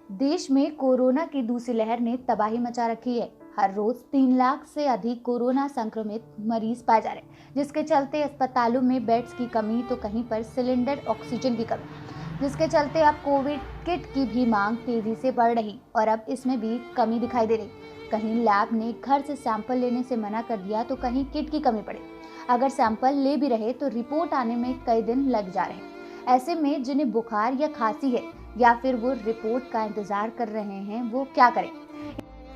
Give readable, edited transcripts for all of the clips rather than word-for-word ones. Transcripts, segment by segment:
देश में कोरोना की दूसरी लहर ने तबाही मचा रखी है। हर रोज 3 लाख से अधिक कोरोना संक्रमित मरीज पाए जा रहे हैं, जिसके चलते अस्पतालों में बेड्स की कमी तो कहीं पर सिलेंडर ऑक्सीजन की कमी, जिसके चलते अब कोविड किट की भी मांग तेजी से बढ़ रही और अब इसमें भी कमी दिखाई दे रही। कहीं लैब ने घर से सैंपल लेने से मना कर दिया तो कहीं किट की कमी पड़ी। अगर सैंपल ले भी रहे तो रिपोर्ट आने में कई दिन लग जा रहे हैं। ऐसे में जिन्हें बुखार या खांसी है या फिर वो रिपोर्ट का इंतजार कर रहे हैं, वो क्या करें?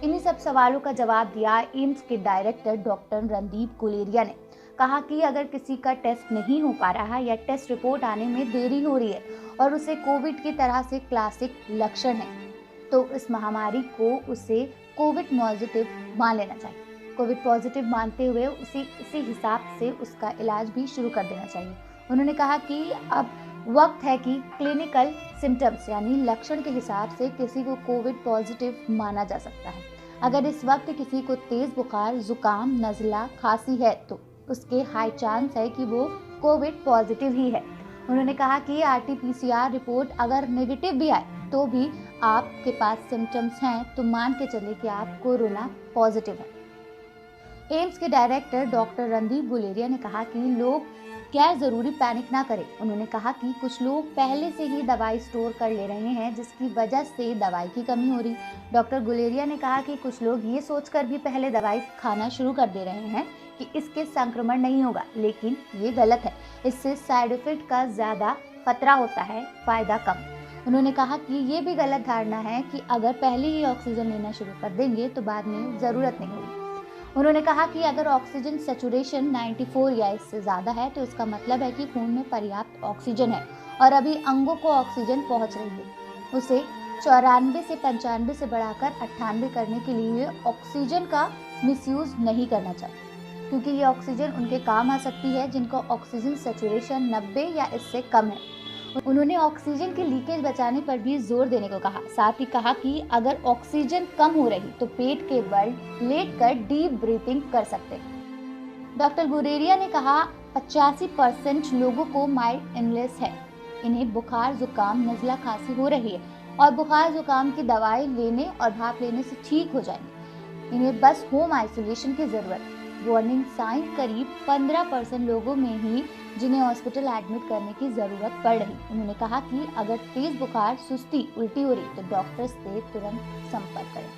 इन्हीं सब सवालों का जवाब दिया एम्स के डायरेक्टर डॉक्टर रणदीप गुलेरिया ने। कहा कि अगर किसी का टेस्ट नहीं हो पा रहा या टेस्ट रिपोर्ट आने में देरी हो रही है और उसे कोविड की तरह से क्लासिक लक्षण है, तो इस महामारी को उसे कोविड पॉजिटिव मान लेना चाहिए। कोविड पॉजिटिव मानते हुए उसे इसी हिसाब से उसका इलाज भी शुरू कर देना चाहिए। उन्होंने कहा कि अब वक्त है कि क्लिनिकल सिम्टम्स यानी लक्षण के हिसाब से किसी को कोविड पॉजिटिव माना जा सकता है। अगर इस वक्त किसी को तेज बुखार, जुकाम, नज़ला, खांसी है तो उसके हाई चांस है कि वो कोविड पॉजिटिव ही है। उन्होंने कहा कि RT-PCR रिपोर्ट अगर नेगेटिव भी आए तो भी आपके पास सिम्टम्स हैं तो मान के चले कि आप कोरोना पॉजिटिव हैं। एम्स के डायरेक्टर डॉक्टर रणदीप गुलेरिया ने कहा कि लोग गैर जरूरी पैनिक ना करें। उन्होंने कहा कि कुछ लोग पहले से ही दवाई स्टोर कर ले रहे हैं, जिसकी वजह से दवाई की कमी हो रही। डॉक्टर गुलेरिया ने कहा कि कुछ लोग ये सोचकर भी पहले दवाई खाना शुरू कर दे रहे हैं कि इसके संक्रमण नहीं होगा, लेकिन ये गलत है। इससे साइड इफेक्ट का ज्यादा खतरा होता है, फायदा कम। उन्होंने कहा कि ये भी गलत धारणा है कि अगर पहले ही ऑक्सीजन लेना शुरू कर देंगे तो बाद में जरूरत नहीं होगी। उन्होंने कहा कि अगर ऑक्सीजन सैचुरेशन 94 या इससे ज़्यादा है तो इसका मतलब है कि खून में पर्याप्त ऑक्सीजन है और अभी अंगों को ऑक्सीजन पहुंच रही है। उसे 94 से 95 से बढ़ाकर 98 करने के लिए ऑक्सीजन का मिसयूज नहीं करना चाहिए, क्योंकि ये ऑक्सीजन उनके काम आ सकती है जिनका ऑक्सीजन सैचुरेशन 90 या इससे कम है। उन्होंने ऑक्सीजन की लीकेज बचाने पर भी जोर देने को कहा। साथ ही कहा कि अगर ऑक्सीजन कम हो रही तो पेट के बल लेटकर डीप ब्रीथिंग कर सकते हैं। डॉक्टर गुलेरिया ने कहा 85% लोगों को माइल्ड इलनेस है। इन्हें बुखार, जुकाम, नज़ला, खांसी हो रही है और बुखार जुकाम की दवाई लेने और भाप लेने से ठीक हो जाएंगे। इन्हें बस होम आइसोलेशन की जरूरत है। वार्निंग साइन करीब 15% लोगों में ही जिन्हें हॉस्पिटल एडमिट करने की जरूरत पड़ रही। उन्होंने कहा कि अगर तेज बुखार, सुस्ती, उल्टी हो रही तो डॉक्टर से तुरंत संपर्क करें।